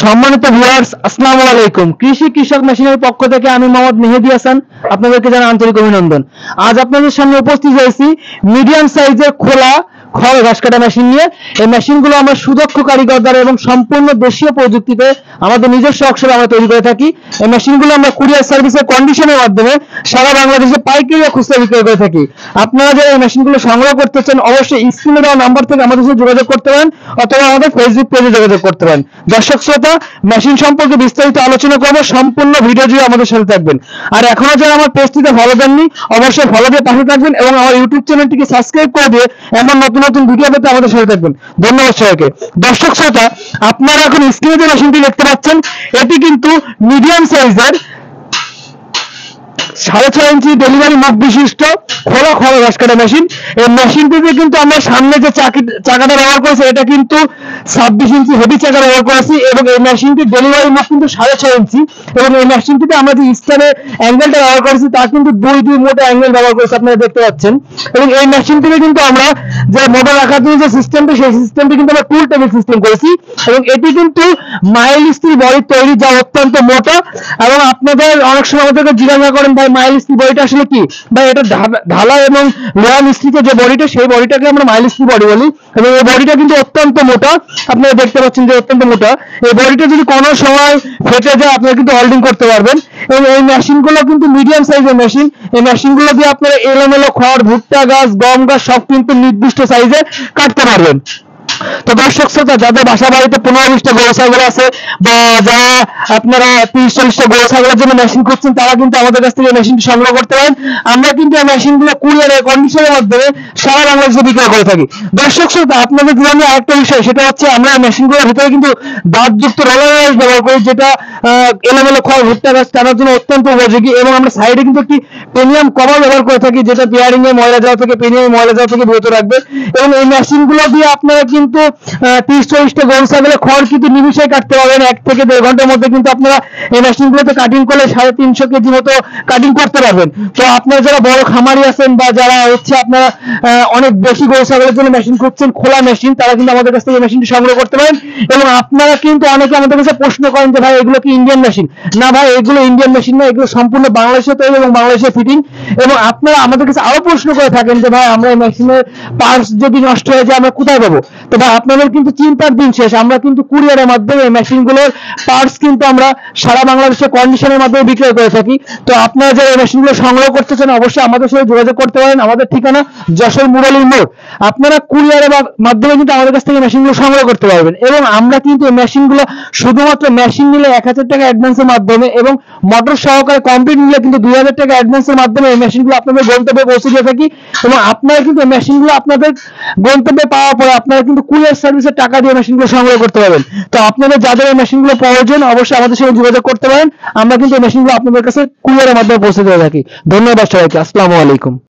সম্মানিত ভিউয়ার্স, আসসালামু আলাইকুম। কৃষি কৃষক মেশিনের পক্ষ থেকে আমি মোহাম্মদ মেহেদী হাসান আপনাদেরকে জানাই আন্তরিক অভিনন্দন। আজ আপনাদের সামনে উপস্থিত হয়েছি মিডিয়াম সাইজের খোলা খড় ঘাস কাটা মেশিন নিয়ে। এই মেশিনগুলো আমরা সুদক্ষ কারিগর দ্বারা এবং সম্পূর্ণ দেশীয় প্রযুক্তিতে আমাদের নিজস্ব অক্ষরে আমরা তৈরি করে থাকি। এই মেশিনগুলো আমরা কুরিয়ার সার্ভিসের কন্ডিশনের মাধ্যমে সারা বাংলাদেশে পাইকারি ও খুচরা বিক্রয় করে থাকি। আপনারা যারা এই মেশিনগুলো সংগ্রহ করতে চান অবশ্যই স্ক্রিনে দেওয়া নাম্বার থেকে আমাদের সাথে যোগাযোগ করতে পারেন অথবা আমাদের ফেসবুক পেজে যোগাযোগ করতে পারেন। দর্শক শ্রোতা, মেশিন সম্পর্কে বিস্তারিত আলোচনা করব, সম্পূর্ণ ভিডিও জুড়ে আমাদের সাথে থাকবেন। আর এখনো যারা আমার পেজটিতে ফলো দেননি অবশ্যই ফলো দিয়ে পাশে থাকবেন এবং আমার ইউটিউব চ্যানেলটিকে সাবস্ক্রাইব করে দিয়ে এমন নতুন নতুন ভিডিও পেতে আমাদের সাথে থাকবেন। ধন্যবাদ সবাইকে। দর্শক শ্রোতা, আপনারা এখন স্ক্রিনে যে মেশিনটি দেখতে পাচ্ছেন এটি কিন্তু মিডিয়াম সাইজের 6.5 ইঞ্চি ডেলিভারি মুখ বিশিষ্ট খোলা খড় ঘাস কাটা মেশিন। এই মেশিনটিতে কিন্তু আমরা সামনে যে চাকাটা ব্যবহার করেছি এটা কিন্তু 26 ইঞ্চি হেভি চাকা ব্যবহার করেছি এবং এই মেশিনটির ডেলিভারি মুখ কিন্তু 6.5 ইঞ্চি এবং এই মেশিনটিতে আমরা যে স্টারের অ্যাঙ্গেলটা ব্যবহার করেছি তা কিন্তু 2 মোটা অ্যাঙ্গেল ব্যবহার করেছি, আপনারা দেখতে পাচ্ছেন। এবং এই মেশিনটিতে কিন্তু আমরা যে মোটর রাখার জন্য যে সিস্টেমটা সেই সিস্টেমটি কিন্তু আমরা টুল টেবিল সিস্টেম করেছি এবং এটি কিন্তু মাইল স্টিল বডি তৈরি, যা অত্যন্ত মোটা। এবং আপনাদের অনেক সময় আমাদেরকে জিজ্ঞাসা করেন ভাই মাইল স্টিল বডিটা আসলে কি, ভাই এটা ঢালা এবং লোহা মিশ্রিত যে বডিটা সেই বডিটাকে আমরা মাইল স্টিল বডি বলি এবং এই বডিটা কিন্তু অত্যন্ত মোটা, আপনারা দেখতে পাচ্ছেন যে অত্যন্ত মোটা। এই বডিটা যদি কোনো সময় ফেটে যায় আপনারা কিন্তু হোল্ডিং করতে পারবেন। এবং এই মেশিনগুলো কিন্তু মিডিয়াম সাইজের মেশিন। এই মেশিনগুলো দিয়ে আপনারা এলোমেলো খড়, ভুট্টা গাছ, গম গাছ সব কিন্তু নির্দিষ্ট সাইজে কাটতে পারবেন। তো দর্শক শ্রোতা, যাদের বাসা বাড়িতে 15-20টা গরু ছাগল আছে বা যারা আপনারা 30-40টা গরু ছাগলের জন্য মেশিন করছেন তারা কিন্তু আমাদের কাছ থেকে মেশিনটি সংগ্রহ করতে পারেন। আমরা কিন্তু এই মেশিনগুলো কুরিয়ারের কন্ডিশনের মাধ্যমে সারা বাংলাদেশে বিক্রয় করে থাকি। দর্শক শ্রোতা, আপনাদের জন্য আরেকটা বিষয়, সেটা হচ্ছে আমরা মেশিনগুলোর ভিতরে কিন্তু দাঁতযুক্ত রোলার ব্যবহার করি, যেটা এলোমেলো খড়, ভুট্টা গাছ টানার জন্য অত্যন্ত উপযোগী। এবং আমরা সাইডে কিন্তু একটি প্রিমিয়াম কভার ব্যবহার করে থাকি, যেটা বিয়ারিং এর ময়লা যাওয়া থেকে, প্রিমিয়াম ময়লা যাওয়া থেকে বিরত রাখবে। এবং এই মেশিনগুলো দিয়ে আপনারা কিন্তু 30-40টা গরু ছাগলের খড় কিন্তু নিমিশে কাটতে পারবেন। 1 থেকে 1.5 ঘন্টার মধ্যে কিন্তু আপনারা এই মেশিনগুলোতে কাটিং করলে 350 কেজি মতো কাটিং করতে পারবেন। তো আপনারা যারা বড় খামারি আছেন বা যারা হচ্ছে আপনারা অনেক বেশি গরু ছাগলের জন্য মেশিন করছেন, খোলা মেশিন, তারা কিন্তু আমাদের কাছ থেকে মেশিনটি সংগ্রহ করতে পারেন। এবং আপনারা কিন্তু অনেকে আমাদের কাছে প্রশ্ন করেন যে ভাই এগুলো কি ইন্ডিয়ান মেশিন? না ভাই, এগুলো ইন্ডিয়ান মেশিন না, এগুলো সম্পূর্ণ বাংলাদেশে তৈরি এবং বাংলাদেশে ফিটিং। এবং আপনারা আমাদের কাছে আরো প্রশ্ন করে থাকেন যে ভাই আমরা এই মেশিনের পার্টস যদি নষ্ট হয়ে যায় আমরা কোথায় পাবো? তো ভাই আপনাদের কিন্তু চিন্তার দিন শেষ। আমরা কিন্তু কুরিয়ারের মাধ্যমে এই মেশিনগুলোর পার্টস কিন্তু আমরা সারা বাংলাদেশে কন্ডিশনের মাধ্যমে বিক্রয় করে থাকি। তো আপনারা যারা এই মেশিনগুলো সংগ্রহ করতে চান অবশ্যই আমাদের সাথে যোগাযোগ করতে পারেন। আমাদের ঠিকানা যশোর মুরালির মোড়। আপনারা কুরিয়ারের মাধ্যমে কিন্তু আমাদের কাছ থেকে মেশিনগুলো সংগ্রহ করতে পারবেন। এবং আমরা কিন্তু এই মেশিনগুলো শুধুমাত্র মেশিন নিলে 1000 টাকা অ্যাডভান্সের মাধ্যমে এবং মোটর সহকারে কমপ্লিট নিলে কিন্তু 2000 টাকা অ্যাডভান্সের মাধ্যমে এই মেশিনগুলো আপনাদের গন্তব্যে পৌঁছে দিয়ে থাকি। এবং আপনারা কিন্তু এই মেশিনগুলো আপনাদের গন্তব্যে পাওয়ার পরে আপনারা কিন্তু কুরিয়ার সার্ভিসের টাকা দিয়ে মেশিনগুলো সংগ্রহ করতে পারবেন। তো আপনাদের যাদের এই মেশিনগুলো প্রয়োজন অবশ্যই আমাদের সাথে যোগাযোগ করতে পারেন। আমরা কিন্তু এই মেশিনগুলো আপনাদের কাছে কুরিয়ারের মাধ্যমে পৌঁছে দিয়ে থাকি। ধন্যবাদ সবাইকে। আসসালামু আলাইকুম।